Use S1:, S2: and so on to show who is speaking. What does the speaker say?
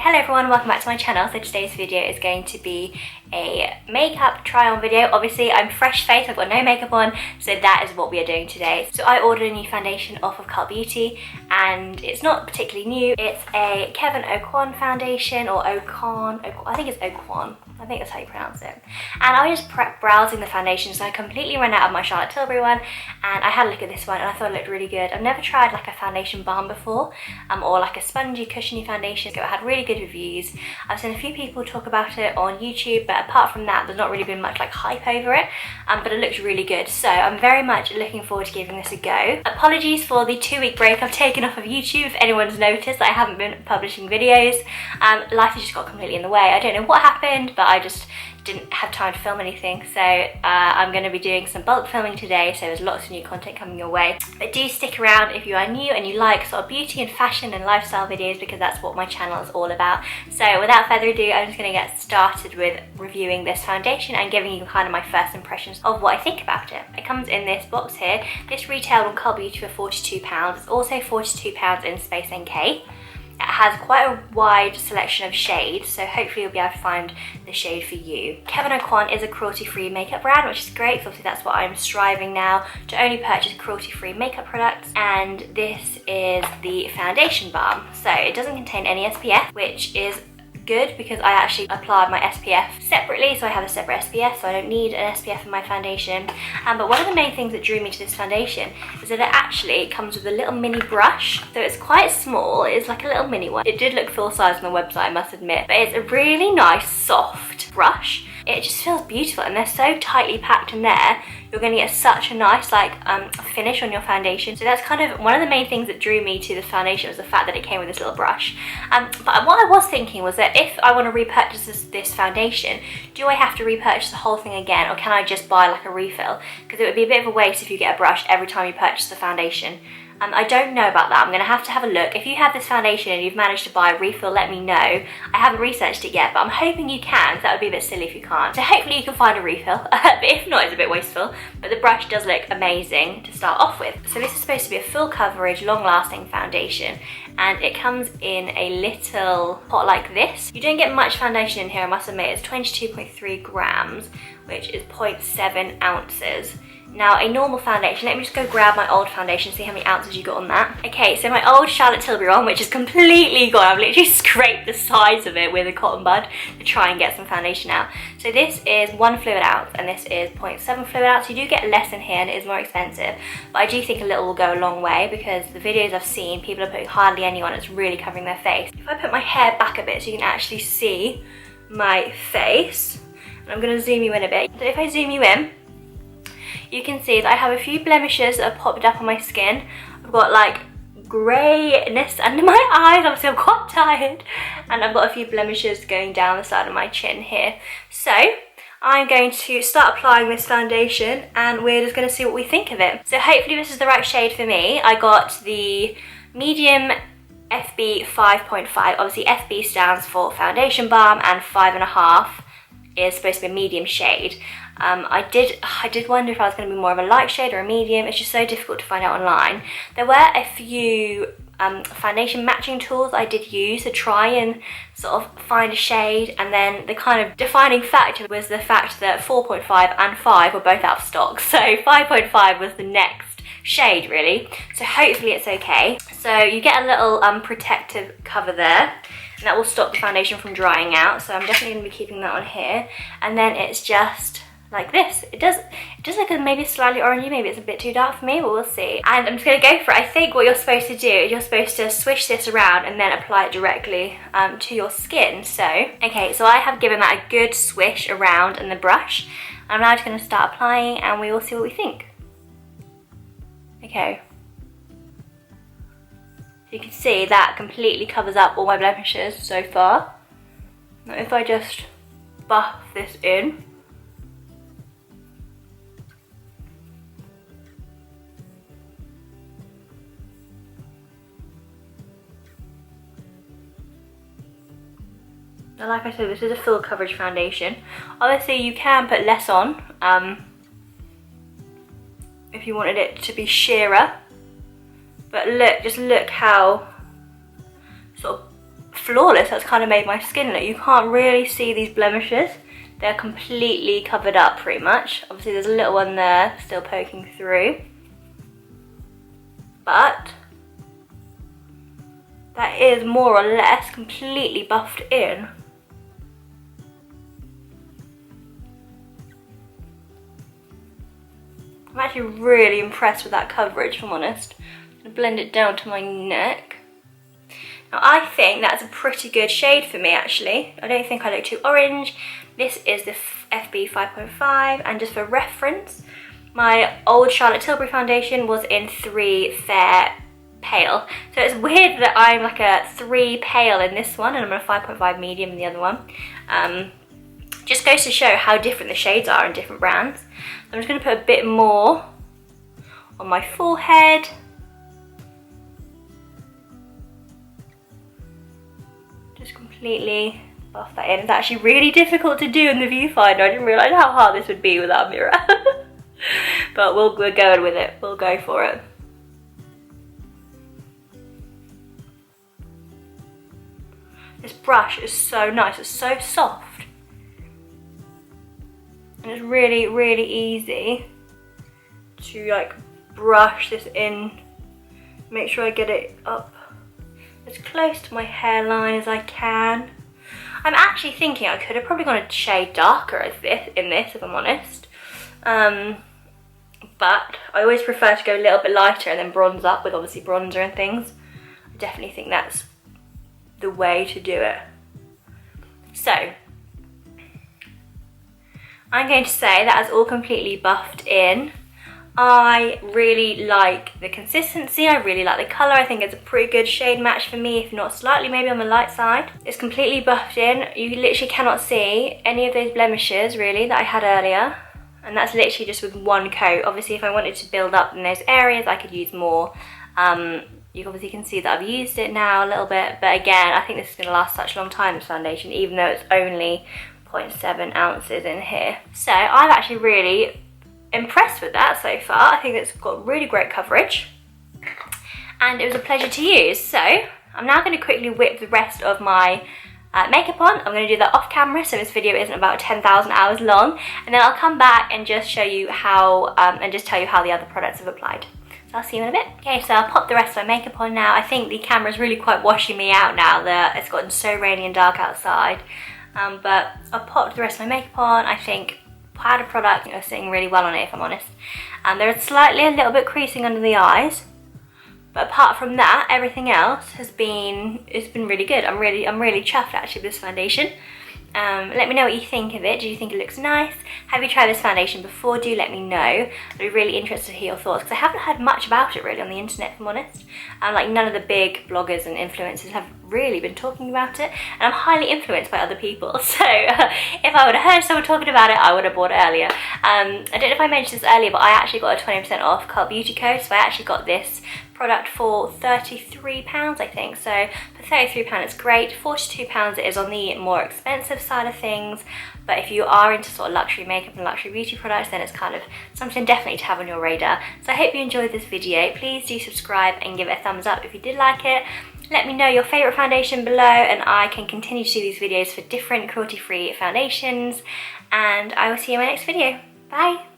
S1: Hello everyone, welcome back to my channel. So today's video is going to be a makeup try on video. Obviously I'm fresh faced, I've got no makeup on, so that is what we are doing today. So I ordered a new foundation off of Cult Beauty and it's not particularly new. It's a Kevin Aucoin Foundation, or Aucoin, I think it's Aucoin. I think that's how you pronounce it. And I was just browsing the foundations and I completely ran out of my Charlotte Tilbury one, and I had a look at this one and I thought it looked really good. I've never tried like a foundation balm before, or like a spongy cushiony foundation. So it had really good reviews. I've seen a few people talk about it on YouTube, but apart from that there's not really been much like hype over it, but it looks really good. So I'm very much looking forward to giving this a go. Apologies for the 2-week break I've taken off of YouTube, if anyone's noticed that I haven't been publishing videos. Life has just got completely in the way. I don't know what happened, but I just didn't have time to film anything. So I'm going to be doing some bulk filming today, so there's lots of new content coming your way. But do stick around if you are new and you like sort of beauty and fashion and lifestyle videos, because that's what my channel is all about. So without further ado, I'm just going to get started with reviewing this foundation and giving you kind of my first impressions of what I think about it. It comes in this box here. This retailed on Cult Beauty for £42. It's also £42 in Space NK. It has quite a wide selection of shades, so hopefully you'll be able to find the shade for you. Kevin Aucoin is a cruelty-free makeup brand, which is great, so obviously that's what I'm striving now, to only purchase cruelty-free makeup products. And this is the foundation balm. So it doesn't contain any SPF, which is good because I actually applied my SPF separately, so I have a separate SPF, so I don't need an SPF in my foundation. But one of the main things that drew me to this foundation is that it actually comes with a little mini brush. So it's quite small, it's like a little mini one. It did look full size on the website, I must admit, but it's a really nice soft brush. It just feels beautiful, and they're so tightly packed in there. You're going to get such a nice finish on your foundation. So that's kind of one of the main things that drew me to this foundation, was the fact that it came with this little brush. But what I was thinking was that if I want to repurchase this foundation, do I have to repurchase the whole thing again, or can I just buy like a refill? Because it would be a bit of a waste if you get a brush every time you purchase the foundation. I don't know about that. I'm going to have a look. If you have this foundation and you've managed to buy a refill, let me know. I haven't researched it yet, but I'm hoping you can. That would be a bit silly if you can't. So hopefully you can find a refill, but if not, it's a bit wasteful. But the brush does look amazing to start off with. So this is supposed to be a full coverage, long-lasting foundation, and it comes in a little pot like this. You don't get much foundation in here, I must admit. It's 22.3 grams, which is 0.7 ounces. Now, a normal foundation, let me just go grab my old foundation, see how many ounces you got on that. Okay, so my old Charlotte Tilbury one, which is completely gone. I've literally scraped the sides of it with a cotton bud to try and get some foundation out. So this is 1 fluid ounce and this is 0.7 fluid ounce. You do get less in here and it is more expensive, but I do think a little will go a long way, because the videos I've seen, people are putting hardly any on. It's really covering their face. If I put my hair back a bit so you can actually see my face, and I'm going to zoom you in a bit. So if I zoom you in, you can see that I have a few blemishes that have popped up on my skin. I've got like greyness under my eyes, obviously I'm quite tired, and I've got a few blemishes going down the side of my chin here. So I'm going to start applying this foundation and we're just going to see what we think of it. So hopefully this is the right shade for me. I got the medium FB 5.5. Obviously FB stands for foundation balm and 5.5 is supposed to be a medium shade. I did wonder if I was going to be more of a light shade or a medium. It's just so difficult to find out online. There were a few foundation matching tools I did use to try and sort of find a shade, and then the kind of defining factor was the fact that 4.5 and 5 were both out of stock. So 5.5 was the next shade really. So hopefully it's okay. So you get a little protective cover there, and that will stop the foundation from drying out. So I'm definitely going to be keeping that on here. And then it's just like this. It does look maybe slightly orangey, maybe it's a bit too dark for me, but we'll see. And I'm just going to go for it. I think what you're supposed to do is you're supposed to swish this around and then apply it directly to your skin. So, okay, so I have given that a good swish around in the brush. I'm now just going to start applying and we will see what we think. Okay. So you can see that completely covers up all my blemishes so far. Now if I just buff this in, now like I said, this is a full coverage foundation. Obviously you can put less on if you wanted it to be sheerer, but look, just look how sort of flawless. That's kind of made my skin look. You can't really see these blemishes. They're completely covered up pretty much. Obviously there's a little one there still poking through. But that is more or less completely buffed in. I'm actually really impressed with that coverage, if I'm honest. I'm going to blend it down to my neck. Now I think that's a pretty good shade for me actually. I don't think I look too orange. This is the FB 5.5, and just for reference, my old Charlotte Tilbury foundation was in 3 Fair Pale. So it's weird that I'm like a 3 Pale in this one and I'm a 5.5 medium in the other one. Just goes to show how different the shades are in different brands. I'm just going to put a bit more on my forehead. Just completely buff that in. It's actually really difficult to do in the viewfinder. I didn't realise how hard this would be without a mirror. But we're going with it. We'll go for it. This brush is so nice. It's so soft. And it's really, really easy to like brush this in. Make sure I get it up as close to my hairline as I can. I'm actually thinking I could have probably gone a shade darker in this, if I'm honest. But I always prefer to go a little bit lighter and then bronze up with obviously bronzer and things. I definitely think that's the way to do it. So, I'm going to say that is all completely buffed in. I really like the consistency, I really like the colour. I think it's a pretty good shade match for me, if not slightly maybe on the light side. It's completely buffed in. You literally cannot see any of those blemishes really that I had earlier. And that's literally just with one coat. Obviously if I wanted to build up in those areas I could use more. You obviously can see that I've used it now a little bit. But again, I think this is going to last such a long time, this foundation, even though it's only 0.7 ounces in here. So I'm actually really impressed with that so far. I think it's got really great coverage and it was a pleasure to use. So I'm now going to quickly whip the rest of my makeup on. I'm going to do that off camera so this video isn't about 10,000 hours long, and then I'll come back and just show you how and just tell you how the other products have applied. So I'll see you in a bit. Okay, so I'll pop the rest of my makeup on now. I think the camera's really quite washing me out now that it's gotten so rainy and dark outside, but I'll pop the rest of my makeup on. I think powder product, you know, sitting really well on it, if I'm honest. And there's slightly a little bit creasing under the eyes, but apart from that, everything else has been, it's been really good. I'm really chuffed actually with this foundation. Let me know what you think of it. Do you think it looks nice? Have you tried this foundation before? Do let me know. I'd be really interested to hear your thoughts, because I haven't heard much about it really on the internet, if I'm honest. Like none of the big bloggers and influencers have really been talking about it, and I'm highly influenced by other people, so if I would have heard someone talking about it, I would have bought it earlier. I don't know if I mentioned this earlier, but I actually got a 20% off Cult Beauty code, so I actually got this product for £33 I think. So for £33 it's great. £42 it is on the more expensive side of things, but if you are into sort of luxury makeup and luxury beauty products, then it's kind of something definitely to have on your radar. So I hope you enjoyed this video. Please do subscribe and give it a thumbs up if you did like it. Let me know your favourite foundation below and I can continue to do these videos for different cruelty-free foundations, and I will see you in my next video. Bye!